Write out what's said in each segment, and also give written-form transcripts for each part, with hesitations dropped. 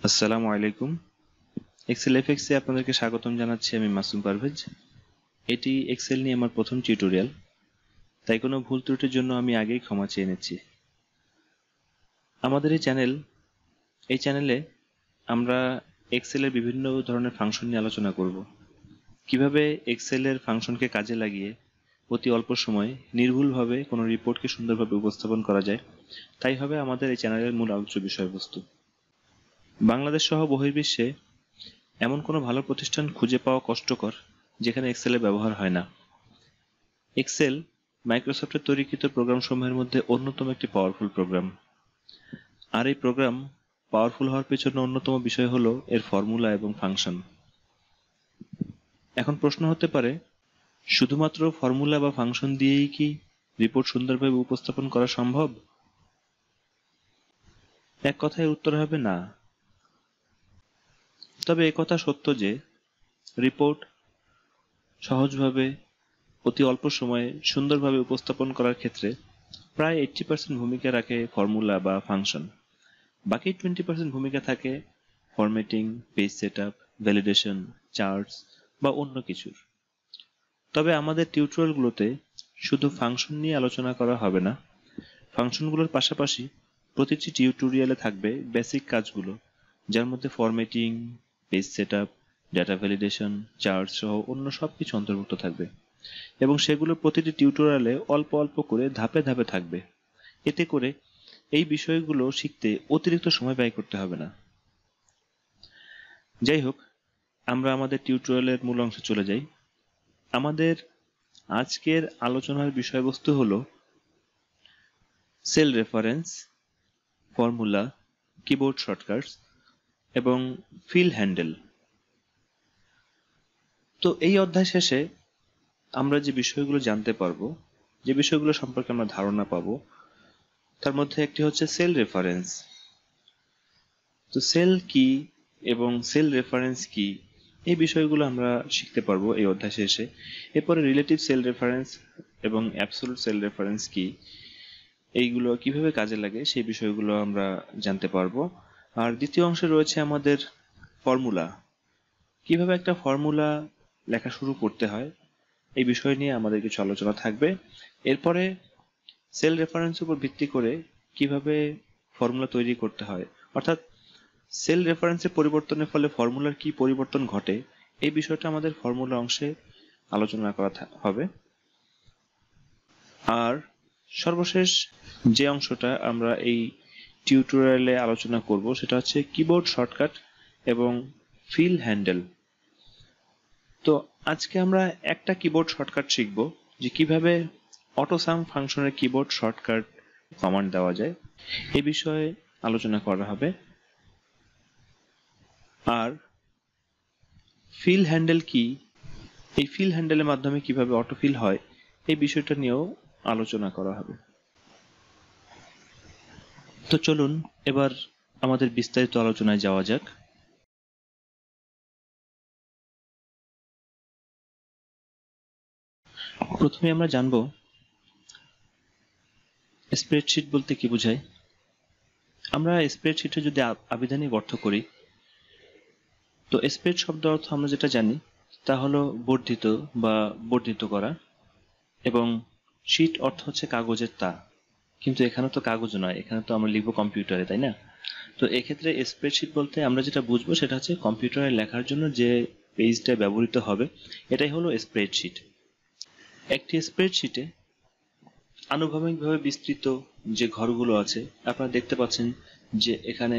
আসসালামু আলাইকুম। Excel FX এ আপনাদেরকে স্বাগতম জানাচ্ছি। আমি মাসুম পারভেজ। এটি এক্সেল নিয়ে আমার প্রথম টিউটোরিয়াল, তাই কোনো ভুল ত্রুটির জন্য আমি আগেই ক্ষমা চেয়ে নিচ্ছি। আমাদের এই চ্যানেলে আমরা এক্সেলের বিভিন্ন ধরনের ফাংশন নিয়ে আলোচনা করব। কিভাবে এক্সেলের ফাংশনকে কাজে লাগিয়ে অতি অল্প সময়ে নির্ভুলভাবে কোনো রিপোর্টকে সুন্দরভাবে উপস্থাপন করা যায়, তাই হবে আমাদের এই চ্যানেলের মূল আলোচ্য বিষয়বস্তু। বাংলাদেশ সহ বহির্বিশ্বে এমন কোনো ভালো প্রতিষ্ঠান খুঁজে পাওয়া কষ্টকর যেখানে এক্সেলের ব্যবহার হয় না। এক্সেল মাইক্রোসফটের তৈরিকৃত প্রোগ্রামসমূহের মধ্যে অন্যতম একটি পাওয়ারফুল প্রোগ্রাম। আর এই প্রোগ্রাম পাওয়ারফুল হওয়ার পেছনে অন্যতম বিষয় হলো এর ফর্মুলা এবং ফাংশন। এখন প্রশ্ন হতে পারে, শুধুমাত্র ফর্মুলা বা ফাংশন দিয়েই কি রিপোর্ট সুন্দরভাবে উপস্থাপন করা সম্ভব? এক কথায় উত্তর হবে না। তবে একথা সত্য যে রিপোর্ট সহজভাবে অতি অল্প সময়ে সুন্দরভাবে উপস্থাপন করার ক্ষেত্রে প্রায় 80% ভূমিকা রাখে ফর্মুলা বা ফাংশন। বাকি 20% ভূমিকা থাকে formatting, page setup, validation, charts বা অন্য কিছুর। তবে আমাদের টিউটোরিয়ালগুলোতে শুধু ফাংশন নিয়ে আলোচনা করা হবে না। ফাংশনগুলোর পাশাপাশি প্রতিটি টিউটোরিয়ালে থাকবে বেসিক কাজগুলো, যার মধ্যে formatting, page setup, data validation, charts সহ অন্য সবকিছু অন্তর্ভুক্ত থাকবে এবং সেগুলো প্রতিটি টিউটোরিয়ালে অল্প অল্প করে ধাপে ধাপে থাকবে। এতে করে এই বিষয়গুলো শিখতে অতিরিক্ত সময় ব্যয় করতে হবে না। যাই হোক, আমরা আমাদের টিউটোরিয়ালের মূল অংশে চলে যাই। আমাদের আজকের আলোচনার বিষয়বস্তু হলো cell reference, formula, keyboard shortcuts এবং ফিল হ্যান্ডেল। তো এই অধ্যায় শেষে আমরা যে বিষয়গুলো জানতে পারবো, যে বিষয়গুলো সম্পর্কে আমরা ধারণা পাবো, তার মধ্যে একটি হচ্ছে সেল রেফারেন্স। তো সেল কি এবং সেল রেফারেন্স কি, এই বিষয়গুলো আমরা শিখতে পারবো এই অধ্যায় শেষে। এরপরে রিলেটিভ সেল রেফারেন্স এবং অ্যাবসোলুট সেল রেফারেন্স কি, এইগুলো কিভাবে কাজে লাগে সেই বিষয়গুলো আমরা জানতে পারবো। আর দ্বিতীয় অংশে রয়েছে আমাদের ফর্মুলা। কিভাবে একটা ফর্মুলা লেখা শুরু করতে হয় এই বিষয় নিয়ে আমাদের কিছু আলোচনা থাকবে। এরপরে সেল রেফারেন্স উপর ভিত্তি করে কিভাবে ফর্মুলা তৈরি করতে হয়, অর্থাৎ সেল রেফারেন্সের পরিবর্তনের ফলে ফর্মুলার কি পরিবর্তন ঘটে, এই বিষয়টা আমাদের ফর্মুলা অংশে আলোচনা করা হবে। আর সর্বশেষ যে অংশটা আমরা এই টিউটোরিয়ালে আলোচনা করব সেটা হচ্ছে কিবোর্ড শর্টকাট এবং ফিল হ্যান্ডেল। তো আজকে আমরা একটা কিবোর্ড শর্টকাট শিখব, যে কিভাবে অটোসাম ফাংশনের কিবোর্ড শর্টকাট কমান্ড দেওয়া যায়, এই বিষয়ে আলোচনা করা হবে। আর ফিল হ্যান্ডেল কি, এই ফিল হ্যান্ডেলের মাধ্যমে কিভাবে অটোফিল হয়, এই বিষয়টা নিয়েও আলোচনা করা হবে। তো চলুন এবার আমাদের বিস্তারিত আলোচনায় যাওয়া যাক। প্রথমে আমরা জানব স্প্রেডশিট বলতে কি বোঝায়। আমরা স্প্রেডশিটে যদি আবিধানিক অর্থ করি, তো স্প্রেড শব্দ অর্থ আমরা যেটা জানি তা হলো বর্ধিত বা বর্ধিত করা, এবং শিট অর্থ হচ্ছে কাগজের তা। কিন্তু এখানে তো কাগজ নয়, এখানে তো আমরা লিখবো কম্পিউটারে, তাই না? তো এক্ষেত্রে স্প্রেডশিট বলতে আমরা যেটা বুঝবো সেটা হচ্ছে কম্পিউটারে লেখার জন্য যে পেজটা ব্যবহৃত হবে, এটাই হলো স্প্রেডশিট। একটি স্প্রেডশিটে আনুভূমিকভাবে বিস্তৃত যে ঘরগুলো আছে আপনারা দেখতে পাচ্ছেন, যে এখানে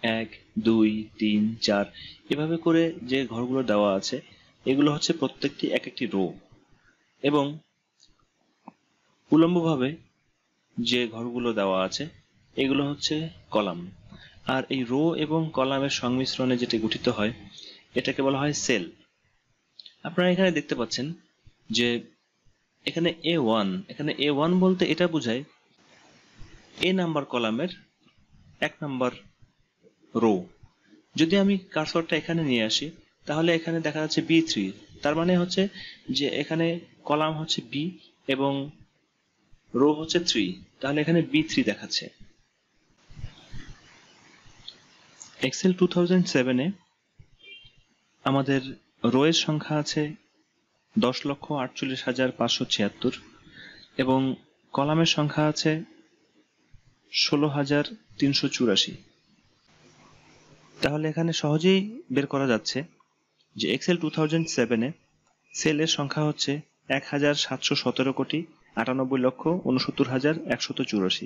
1, 2, 3, 4 এভাবে করে যে ঘরগুলো দেওয়া আছে, এগুলো হচ্ছে প্রত্যেকটি এক একটি রো, এবং উলম্বভাবে যে ঘরগুলো দেওয়া আছে এগুলো হচ্ছে কলাম। আর এই রো এবং কলামের সংমিশ্রণে যেটি গঠিত হয় এটাকে বলা হয় সেল। আপনারা এখানে দেখতে পাচ্ছেন যে এখানে A1 বলতে এটা বোঝায় A নাম্বার কলামের 1 নাম্বার রো। যদি আমি কার্সরটা এখানে নিয়ে আসি তাহলে এখানে দেখা যাচ্ছে B3, তার মানে হচ্ছে যে এখানে কলাম হচ্ছে B এবং রো হচ্ছে 3, তাহলে এখানে B3 দেখাচ্ছে। এক্সেল 2007-এ আমাদের রো এর সংখ্যা আছে 10,48,576 এবং কলামের সংখ্যা আছে 16,384। তাহলে এখানে সহজেই বের করা যাচ্ছে যে এক্সেল 2007-এ সেলের সংখ্যা হচ্ছে 1,717,98,69,184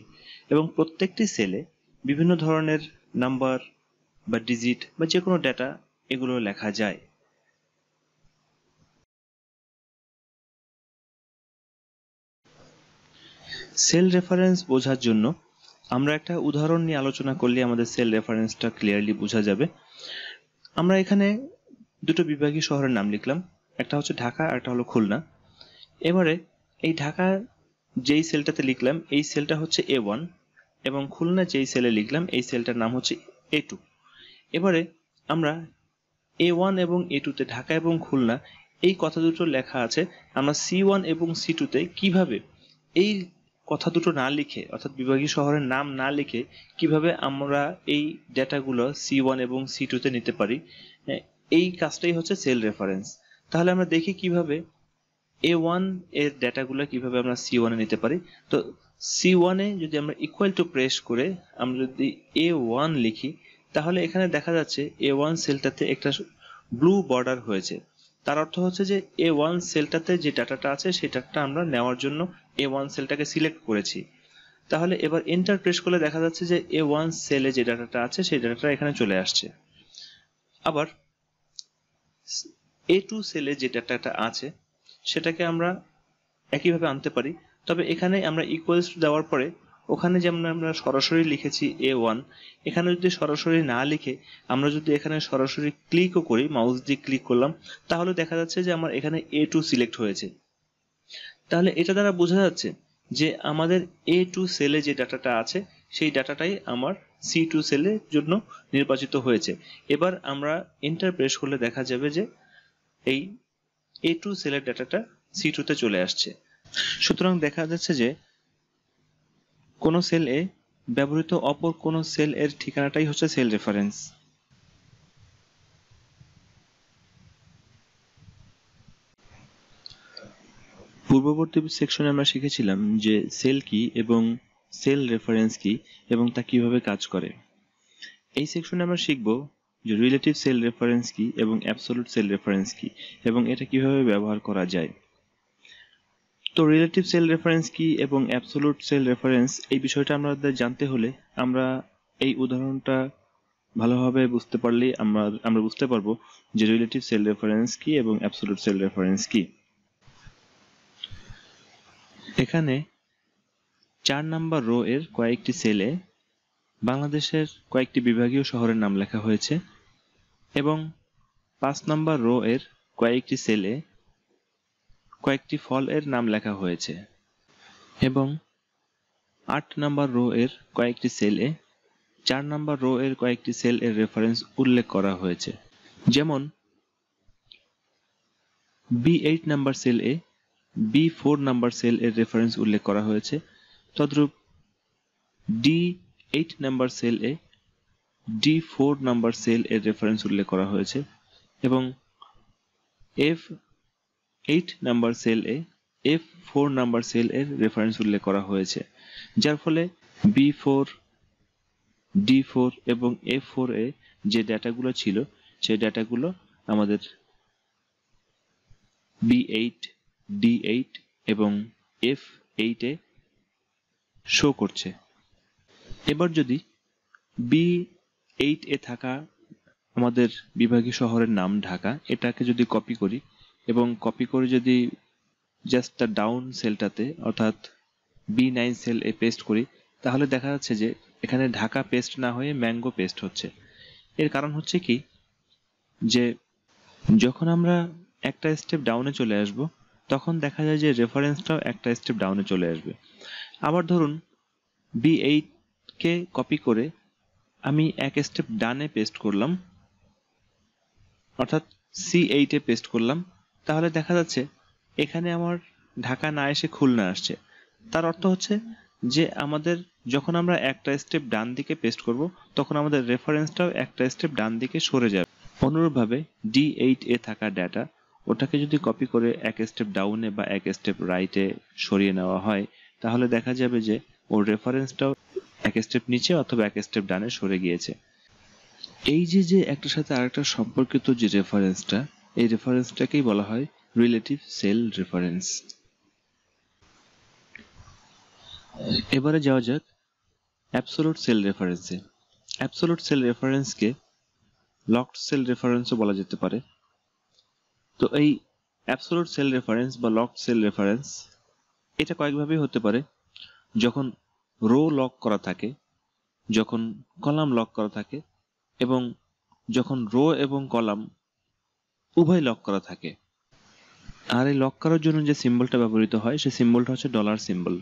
এবং প্রত্যেকটি সেলে বিভিন্ন ধরনের নাম্বার বা ডিজিট বা যে কোনো ডেটা এগুলো লেখা যায়। সেল রেফারেন্স বোঝার জন্য আমরা একটা উদাহরণ নিয়ে আলোচনা করলে আমাদের সেল রেফারেন্সটা ক্লিয়ারলি বোঝা যাবে। আমরা এখানে দুটো বিভাগীয় শহরের নাম লিখলাম, একটা হচ্ছে ঢাকা আর একটা হলো খুলনা। এবারে এই ঢাকা যেই সেলটাতে লিখলাম এই সেলটা হচ্ছে A1 এবং খুলনা যেই সেলে লিখলাম এই সেলটার নাম হচ্ছে A2। এবারে আমরা A1 এবং A2-তে ঢাকা এবং খুলনা এই কথা দুটো লেখা আছে, আমরা C1 এবং C2-তে কিভাবে এই কথা দুটো না লিখে অর্থাৎ বিভাগীয় শহরের নাম না লিখে কিভাবে আমরা এই ডেটাগুলো C1 এবং C2-তে নিতে পারি, এই কাজটাই হচ্ছে সেল রেফারেন্স। তাহলে আমরা দেখি কিভাবে A1 এর ডেটাগুলো কিভাবে আমরা C1 এ নিতে পারি। তো C1 এ যদি আমরা ইকুয়াল টু প্রেস করে আমরা যদি A1 লিখি তাহলে এখানে দেখা যাচ্ছে A1 সেলটাতে একটা ব্লু বর্ডার হয়েছে। তার অর্থ হচ্ছে যে A1 সেলটাতে যে ডাটাটা আছে সেই ডাটাটা আমরা নেওয়ার জন্য A1 সেলটাকে সিলেক্ট করেছি। তাহলে এবার এন্টার প্রেস করলে দেখা যাচ্ছে যে A1 সেলে যে ডাটাটা আছে সেই ডাটাটা এখানে চলে আসছে। আবার A2 সেলে যে ডাটাটা আছে সেটাকে আমরা একইভাবে আনতে পারি, তবে এখানে আমরা ইকুয়ালস টু দেওয়ার পরে ওখানে যেমন আমরা সরাসরি লিখেছি A1, এখানে যদি সরাসরি না লিখে আমরা যদি এখানে সরাসরি ক্লিকও করি, মাউস দিয়ে ক্লিক করলাম, তাহলে দেখা যাচ্ছে যে আমার এখানে A2 সিলেক্ট হয়েছে। তাহলে এটা দ্বারা বোঝা যাচ্ছে যে আমাদের A2 সেলে যে ডাটাটা আছে সেই ডাটাটাই আমার C2 সেলের জন্য নির্বাচিত হয়েছে। এবার আমরা এন্টার প্রেস করলে দেখা যাবে যে এই A2 সেলের ডাটাটা C2-তে চলে আসছে। সুতরাং দেখা যাচ্ছে যে কোন সেল এ ব্যবহৃত অপর কোন সেল এর ঠিকানাটাই হচ্ছে সেল রেফারেন্স। পূর্ববর্তী সেকশনে আমরা শিখেছিলাম যে সেল কি এবং সেল রেফারেন্স কি এবং তা কিভাবে কাজ করে। এই সেকশনে আমরা শিখব যে রিলেটিভ সেল রেফারেন্স কি এবং অ্যাবসলিউট সেল রেফারেন্স কি এবং এটা কিভাবে ব্যবহার করা যায়। তো রিলেটিভ সেল রেফারেন্স কি এবং অ্যাবসলিউট সেল রেফারেন্স এই বিষয়টা আমাদের জানতে হলে আমরা এই উদাহরণটা ভালোভাবে বুঝতে পারলেই আমরা বুঝতে পারবো যে রিলেটিভ সেল রেফারেন্স কি এবং অ্যাবসলিউট সেল রেফারেন্স কি। এখানে 4 নাম্বার রো এর কয়েকটি সেলে বাংলাদেশের কয়েকটি বিভাগীয় শহরের নাম লেখা হয়েছে এবং 5 নাম্বার রো এর কয়েকটি সেলে কয়েকটি ফল এর নাম লেখা হয়েছে এবং 8 নাম্বার রো এর কয়েকটি সেলে 4 নাম্বার রো এর কয়েকটি সেল এর রেফারেন্স উল্লেখ করা হয়েছে। যেমন B8 নাম্বার সেল এ B4 নাম্বার সেল এর রেফারেন্স উল্লেখ করা হয়েছে, তদ্রূপ D8 নাম্বার সেল এ D4 নাম্বার সেল এর রেফারেন্স উল্লেখ করা হয়েছে এবং F8 নাম্বার সেল এ F4 নাম্বার সেল এর রেফারেন্স উল্লেখ করা হয়েছে, যার ফলে B4, D4 এবং F4 এ যে ডেটাগুলো ছিল সেই ডেটাগুলো আমাদের B8, D8 এবং F8 এ শো করছে। এবার যদি B8 এ থাকা আমাদের বিভাগীয় শহরের নাম ঢাকা, এটাকে যদি কপি করি এবং কপি করে যদি জাস্ট তার ডাউন সেলটাতে অর্থাৎ B9 সেল এ পেস্ট করি তাহলে দেখা যাচ্ছে যে এখানে ঢাকা পেস্ট না হয়ে ম্যাঙ্গো পেস্ট হচ্ছে। এর কারণ হচ্ছে কি যে যখন আমরা একটা স্টেপ ডাউনে চলে আসব তখন দেখা যায় যে রেফারেন্সটাও একটা স্টেপ ডাউনে চলে আসবে। আবার ধরুন B8 কে কপি করে আমি এক স্টেপ ডানে পেস্ট করলাম অর্থাৎ C8 এ পেস্ট করলাম, তাহলে দেখা যাচ্ছে এখানে আমার ঢাকা না এসে খুলনা আসছে। তার অর্থ হচ্ছে যে আমাদের যখন আমরা একটা স্টেপ ডান দিকে পেস্ট করব তখন আমাদের রেফারেন্সটাও একটা স্টেপ ডান দিকে সরে যাবে। অনুরূপভাবে D8 এ থাকা ডেটা ওটাকে যদি কপি করে এক স্টেপ ডাউনে বা এক স্টেপ রাইটে সরিয়ে নেওয়া হয় তাহলে দেখা যাবে যে ওর রেফারেন্সটাও এক স্টেপ নিচে অথবা এক স্টেপ ডানে সরে গিয়েছে। এই যে একটার সাথে আরেকটা সম্পর্কিত যে রেফারেন্সটা, এই রেফারেন্সটাকেই বলা হয় রিলেটিভ সেল রেফারেন্স। এবারে যাওয়া যাক অ্যাবসোলুট সেল রেফারেন্সে। অ্যাবসোলুট সেল রেফারেন্সকে লকড সেল রেফারেন্সও বলা যেতে পারে। তো এই অ্যাবসোলুট সেল রেফারেন্স বা লকড সেল রেফারেন্স এটা কয়েকভাবেই হতে পারে। যখন রো লক করা থাকে, যখন কলাম লক করা থাকে এবং যখন রো এবং কলাম উভয় লক করা থাকে। আর এই লক করার জন্য যে সিম্বলটা ব্যবহৃত হয় সেই সিম্বলটা হচ্ছে ডলার সিম্বল।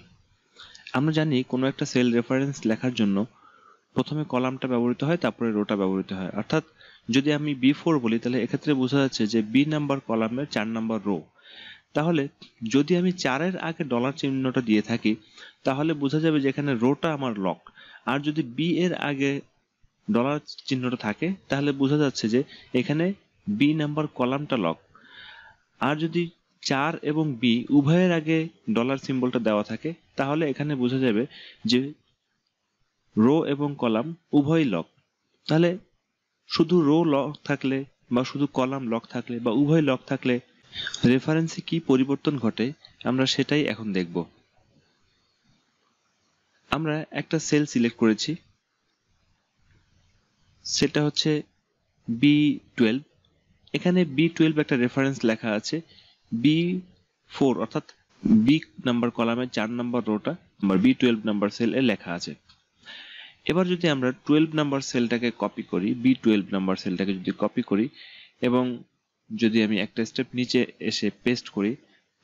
আমরা জানি কোনো একটা সেল রেফারেন্স লেখার জন্য প্রথমে কলামটা ব্যবহৃত হয় তারপরে রোটা ব্যবহৃত হয়। অর্থাৎ যদি আমি B4 বলি তাহলে এক্ষেত্রে বোঝা যাচ্ছে যে B নাম্বার কলামের 4 নাম্বার রো। তাহলে যদি আমি 4-এর আগে ডলার চিহ্নটা দিয়ে থাকি তাহলে বোঝা যাবে যে এখানে রোটা আমার লক। আর যদি B এর আগে ডলার চিহ্নটা থাকে তাহলে বোঝা যাচ্ছে যে এখানে B নাম্বার কলামটা লক। আর যদি 4 এবং B উভয়ের আগে ডলার সিম্বলটা দেওয়া থাকে তাহলে এখানে বোঝা যাবে যে রো এবং কলাম উভয়ই লক। তাহলে শুধু রো লক থাকলে বা শুধু কলাম লক থাকলে বা উভয় লক থাকলে রেফারেন্সে কি পরিবর্তন ঘটে আমরা সেটাই এখন দেখব। আমরা একটা সেল সিলেক্ট করেছি, সেটা হচ্ছে B12। এখানে B12 একটা রেফারেন্স লেখা আছে, B4 অর্থাৎ B নাম্বার কলামের 4 নাম্বার রোটা B12 নাম্বার সেল এ লেখা আছে। এবার যদি আমরা 12 নাম্বার সেলটাকে কপি করি, B12 নাম্বার সেলটাকে যদি কপি করি এবং যদি আমি একটা স্টেপ নিচে এসে পেস্ট করি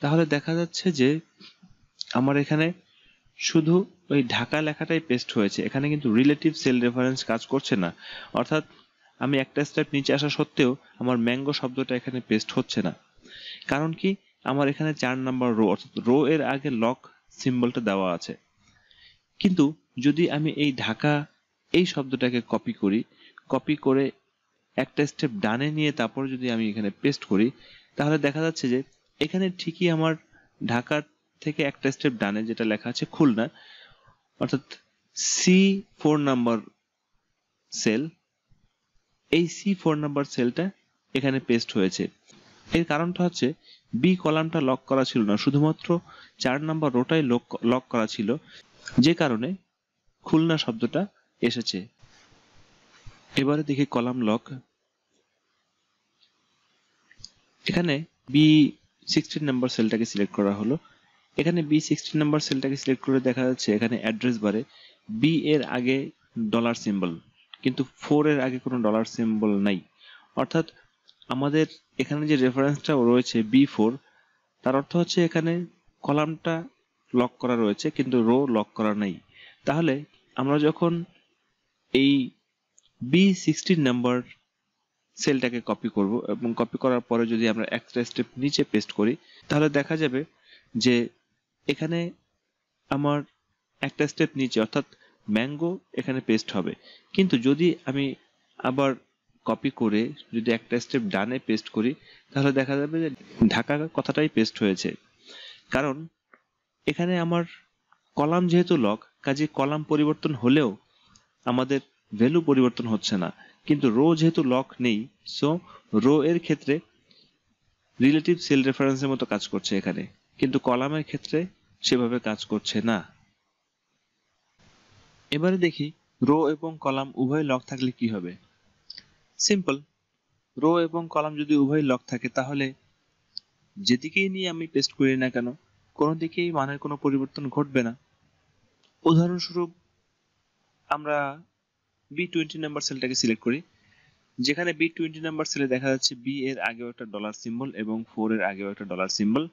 তাহলে দেখা যাচ্ছে যে আমার এখানে শুধু ওই ঢাকা লেখাটাই পেস্ট হয়েছে, এখানে কিন্তু রিলেটিভ সেল রেফারেন্স কাজ করছে না। অর্থাৎ আমি একটা স্টেপ নিচে আসা সত্ত্বেও আমার ম্যাঙ্গো শব্দটা এখানে পেস্ট হচ্ছে না। কারণ কি, আমার এখানে 4 নাম্বার রো অর্থাৎ রো এর আগে লক সিম্বলটা দেওয়া আছে। কিন্তু যদি আমি এই ঢাকা এই শব্দটাকে কপি করি, কপি করে একটা স্টেপ ডানে নিয়ে তারপর যদি আমি এখানে পেস্ট করি তাহলে দেখা যাচ্ছে যে এখানে ঠিকই আমার ঢাকা থেকে একটা স্টেপ ডানে যেটা লেখা আছে খুলনা অর্থাৎ C4 নাম্বার সেল, এই C4 নাম্বার সেলটা এখানে পেস্ট হয়েছে। এর কারণটা হচ্ছে বি কলামটা লক করা ছিল না, শুধুমাত্র 4 নাম্বার রোটাই লক করা ছিল, যে কারণে খুলনা শব্দটা এসেছে। এবারে দেখি কলাম লক। এখানে B16 নাম্বার সেলটাকে সিলেক্ট করা হলো। এখানে B16 নাম্বার সেলটাকে সিলেক্ট করে দেখা যাচ্ছে এখানে অ্যাড্রেস বারে B এর আগে ডলার সিম্বল, কিন্তু 4 এর আগে কোনো ডলার সিম্বল নাই। অর্থাৎ আমাদের এখানে যে রেফারেন্সটা রয়েছে B4, তার অর্থ হচ্ছে এখানে কলামটা লক করা রয়েছে কিন্তু রো লক করা নাই। তাহলে আমরা যখন এই B16 নাম্বার সেলটাকে কপি করব এবং কপি করার পরে যদি আমরা একটা স্টেপ নিচে পেস্ট করি তাহলে দেখা যাবে যে এখানে আমার একটা স্টেপ নিচে অর্থাৎ ম্যাঙ্গো এখানে পেস্ট হবে। কিন্তু যদি আমি আবার কপি করে যদি একটা স্টেপ ডানে পেস্ট করি তাহলে দেখা যাবে যে ঢাকা কথাটাই পেস্ট হয়েছে। কারণ এখানে আমার কলাম যেহেতু লক, কাজে কলাম পরিবর্তন হলেও আমাদের ভ্যালু পরিবর্তন হচ্ছে না। কিন্তু রো যেহেতু লক নেই, সো রো এর ক্ষেত্রে রিলেটিভ সেল রেফারেন্সের মতো কাজ করছে এখানে, কিন্তু কলামের ক্ষেত্রে সেভাবে কাজ করছে না। এবারে দেখি রো এবং কলাম উভয় লক থাকলে কি হবে। সিম্পল, রো এবং কলাম যদি উভয় লক থাকে তাহলে যেদিকেই নিয়ে আমি পেস্ট করি না কেন কোনো দিকেই মানের কোনো পরিবর্তন ঘটবে না। উদাহরণস্বরূপ আমরা B20 নাম্বার সেলটাকে সিলেক্ট করি, যেখানে B20 নাম্বার সেলে দেখা যাচ্ছে B এর আগেও একটা ডলার সিম্বল এবং 4 এর আগেও একটা ডলার সিম্বল।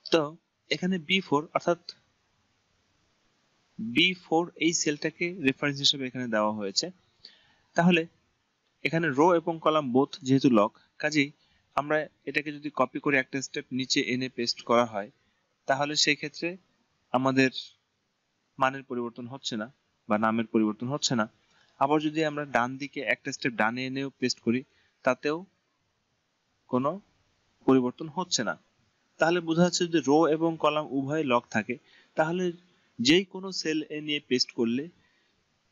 তো এখানে B4 অর্থাৎ B4 এই সেলটাকে রেফারেন্স হিসেবে এখানে দেওয়া হয়েছে। তাহলে এখানে রো এবং কলাম বোথ যেহেতু লক, কাজেই আমরা এটাকে যদি কপি করে একটা স্টেপ নিচে এনে পেস্ট করা হয় তাহলে সেই ক্ষেত্রে আমাদের মানের পরিবর্তন হচ্ছে না বা নামের পরিবর্তন হচ্ছে না। আবার যদি আমরা ডান দিকে একটা স্টেপ ডানে এনেও পেস্ট করি, তাতেও কোনো পরিবর্তন হচ্ছে না। তাহলে বোঝা যাচ্ছে যদি রো এবং কলাম উভয় লক থাকে, তাহলে যেই কোনো সেল এ নিয়ে পেস্ট করলে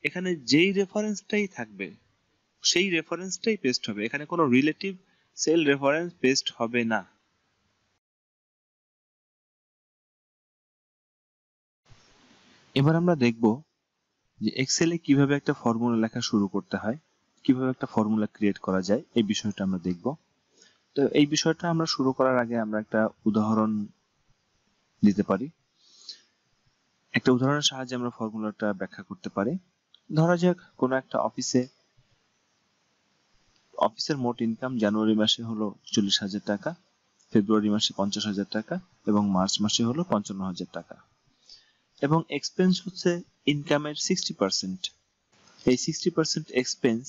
এখানে যেই রেফারেন্সটাই থাকবে সেই রেফারেন্সটাই পেস্ট হবে, এখানে কোনো রিলেটিভ সেল রেফারেন্স পেস্ট হবে না। এবার আমরা দেখব যে এক্সেলে কিভাবে একটা ফর্মুলা লেখা শুরু করতে হয়, কিভাবে একটা ফর্মুলা ক্রিয়েট করা যায়, এই বিষয়টা আমরা দেখব। তো এই বিষয়টা আমরা শুরু করার আগে আমরা একটা উদাহরণ দিতে পারি। একটা উদাহরণের সাহায্যে আমরা ফর্মুলাটা ব্যাখ্যা করতে পারি। ধরা যাক কোনো একটা অফিসের মোট ইনকাম জানুয়ারি মাসে হলো 40,000 টাকা, ফেব্রুয়ারি মাসে 50,000 টাকা এবং মার্চ মাসে হলো 55,000 টাকা, এবং এক্সপেন্স হচ্ছে ইনকামের 60%। এই 60% এক্সপেন্স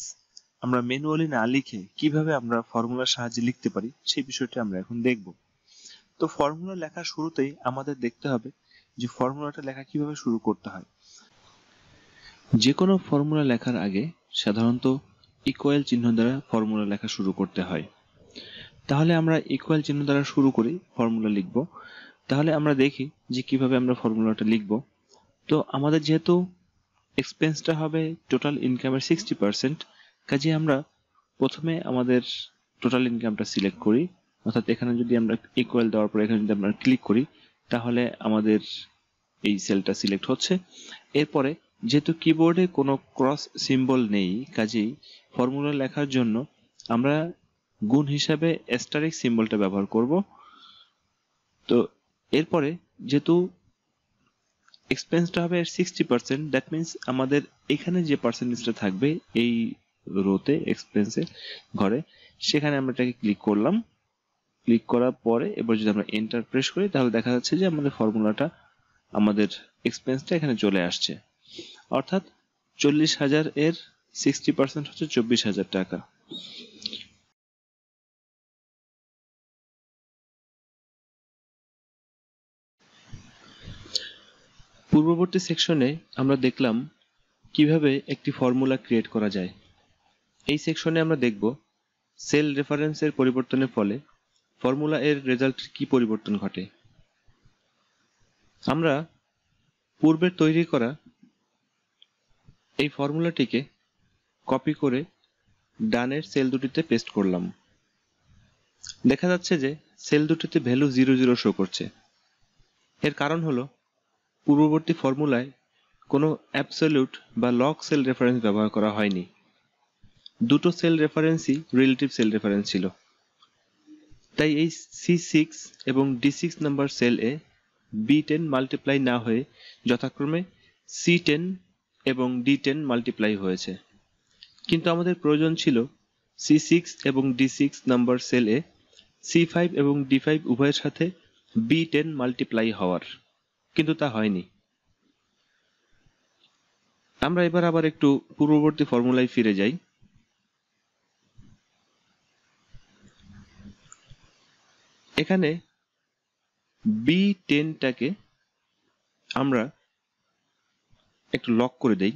আমরা ম্যানুয়ালি না লিখে কিভাবে আমরা ফর্মুলার সাহায্যে লিখতে পারি সেই বিষয়টি আমরা এখন দেখব। তো ফর্মুলা লেখার শুরুতেই আমাদের দেখতে হবে যে ফর্মুলাটা লেখা কিভাবে শুরু করতে হয়। যে কোনো ফর্মুলা লেখার আগে সাধারণত ইকুয়াল চিহ্ন দ্বারা ফর্মুলা লেখা শুরু করতে হয়। তাহলে আমরা ইকুয়াল চিহ্ন দ্বারা শুরু করি ফর্মুলা লিখব। তাহলে আমরা দেখি যে কিভাবে আমরা ফর্মুলাটা লিখব। তো আমাদের যেহেতু এক্সপেন্সটা হবে টোটাল ইনকামের 60%, কাজে আমরা প্রথমে আমাদের টোটাল ইনকামটা সিলেক্ট করি। অর্থাৎ এখানে যদি আমরা ইকুয়াল দেওয়ার পর এখানে যদি আমরা ক্লিক করি, তাহলে আমাদের এই সেলটা সিলেক্ট হচ্ছে। এরপরে যেহেতু কিবোর্ডে কোনো ক্রস সিম্বল নেই, কাজেই ফর্মুলা লেখার জন্য আমরা গুণ হিসাবে অ্যাস্টারিক সিম্বলটা ব্যবহার করব। তো এরপরে যেহেতু এক্সপেন্সটা হবে 60%, দ্যাট মিনস আমাদের এখানে যে পার্সেন্টেজটা থাকবে এই রোতে এক্সপেন্সের ঘরে, সেখানে আমরা এটাকে ক্লিক করলাম। ক্লিক করার পরে এবার যদি আমরা এন্টার প্রেস করি, তাহলে দেখা যাচ্ছে যে আমাদের ফর্মুলাটা, আমাদের এক্সপেন্সটা এখানে চলে আসছে। অর্থাৎ 40,000 এর 60% হচ্ছে 24,000 টাকা। পূর্ববর্তী সেকশনে আমরা দেখলাম কিভাবে একটি ফর্মুলা ক্রিয়েট করা যায়। এই সেকশনে আমরা দেখব সেল রেফারেন্সের পরিবর্তনের ফলে ফর্মুলা এর রেজাল্টের কি পরিবর্তন ঘটে। আমরা পূর্বের তৈরি করা এই ফর্মুলাটিকে কপি করে ডানের সেল দুটিতে পেস্ট করলাম। দেখা যাচ্ছে যে সেল দুটিতে ভ্যালু 00 শো করছে। এর কারণ হলো পূর্ববর্তী ফর্মুলায় কোনো অ্যাবসলিউট বা লগ সেল রেফারেন্স ব্যবহার করা হয়নি। দুটো সেল রেফারেন্সই রিলেটিভ সেল রেফারেন্স ছিল। তাই এই C6 এবং D6 নাম্বার সেল এ B10 মাল্টিপ্লাই না হয়ে যথাক্রমে C10 এবং D10 মাল্টিপ্লাই হয়েছে। কিন্তু আমাদের প্রয়োজন ছিল C6 এবং D6 নাম্বার সেল এ C5 এবং D5 উভয়ের সাথে B10 মাল্টিপ্লাই হওয়ার, কিন্তু তা হয়নি। আমরা এবার আবার একটু পূর্ববর্তী ফর্মুলায় ফিরে যাই। এখানে B10টাকে আমরা একটু লক করে দেই।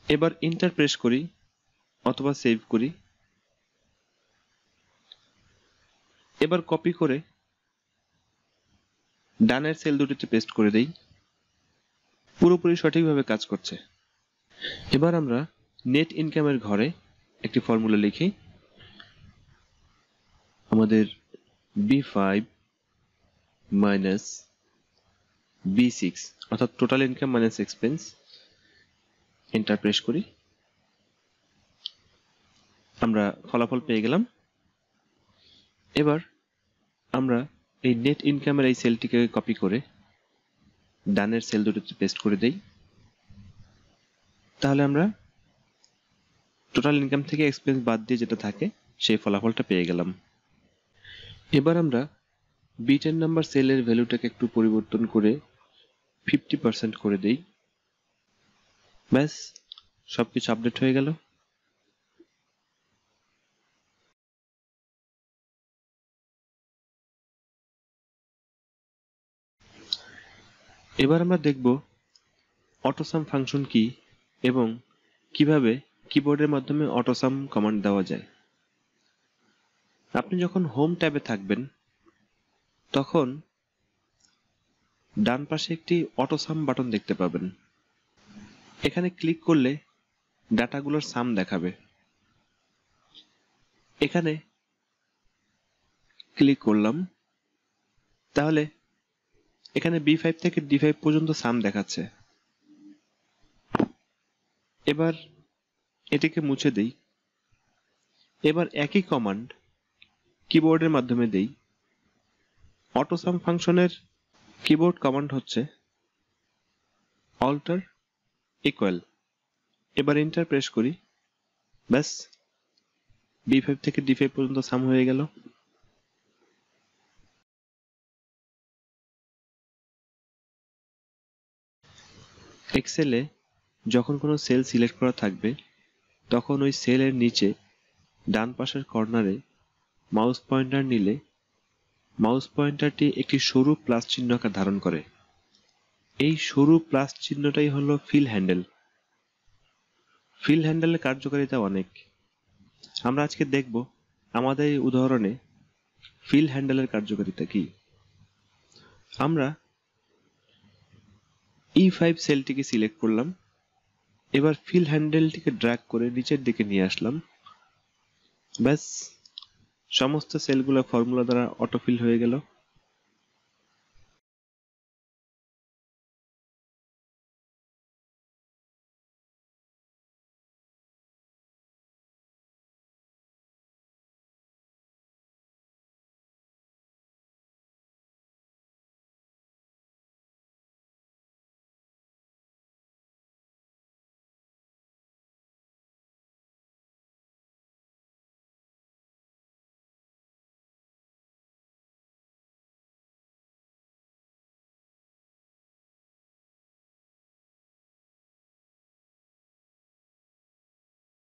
এবার এন্টার প্রেস করি অথবা সেভ করি। এবার কপি করে ডানের সেল দুটিতে পেস্ট করে দেই। পুরোপুরি সঠিকভাবে কাজ করছে। এবার আমরা নেট ইনকামের ঘরে একটি ফর্মুলা লিখি। আমাদের B5 মাইনাস B6 অর্থাৎ total income minus expense. Enter press করি। আমরা ফলাফল পেয়ে গেলাম। এবার আমরা এই নেট ইনকামের এই সেলটিকে কপি করে ডানের সেল দুটিতে পেস্ট করে দেই। তাহলে আমরা টোটাল ইনকাম থেকে এক্সপেন্স বাদ দিয়ে যেটা থাকে সেই ফলাফলটা পেয়ে গেলাম। এবার আমরা B10 নাম্বার সেলের ভ্যালুটাকে একটু পরিবর্তন করে 50% করে দেই। ব্যাস, সবকিছু আপডেট হয়ে গেল। এবার আমরা দেখব অটোসাম ফাংশন কি এবং কিভাবে কিবোর্ডের মাধ্যমে অটোসাম কমান্ড দেওয়া যায়। আপনি যখন হোম ট্যাবে থাকবেন তখন ডান পাশে একটি অটোসাম বাটন দেখতে পাবেন। এখানে ক্লিক করলে ডাটাগুলোর সাম দেখাবে। এখানে ক্লিক করলাম, তাহলে এখানে B5 থেকে D5 পর্যন্ত সাম দেখাচ্ছে। এবার এটিকে মুছে দেই। এবার একই কমান্ড কিবোর্ডের মাধ্যমে দেই। অটোসাম ফাংশনের কিবোর্ড কমান্ড হচ্ছে অল্টার ইকুয়াল। এবার এন্টার প্রেস করি, ব্যাস B5 থেকে D5 পর্যন্ত সাম হয়ে গেল। এক্সেলে যখন কোনো সেল সিলেক্ট করা থাকবে তখন ওই সেলের নিচে ডান পাশের কর্নারে মাউস পয়েন্টার নিলে মাউস পয়েন্টারটি একটি সরু প্লাস চিহ্ন আকার ধারণ করে। এই সরু প্লাস চিহ্নটাই হলো ফিল হ্যান্ডেল। ফিল হ্যান্ডেলের কার্যকারিতা অনেক। আমরা আজকে দেখব আমাদের এই উদাহরণে ফিল হ্যান্ডেলের কার্যকারিতা কি। আমরা E5 সেলটিকে সিলেক্ট করলাম। এবার ফিল হ্যান্ডেলটিকে ড্র্যাগ করে নিচের দিকে নিয়ে আসলাম। ব্যাস সমস্ত সেলগুলো ফর্মুলা দ্বারা অটোফিল হয়ে গেল।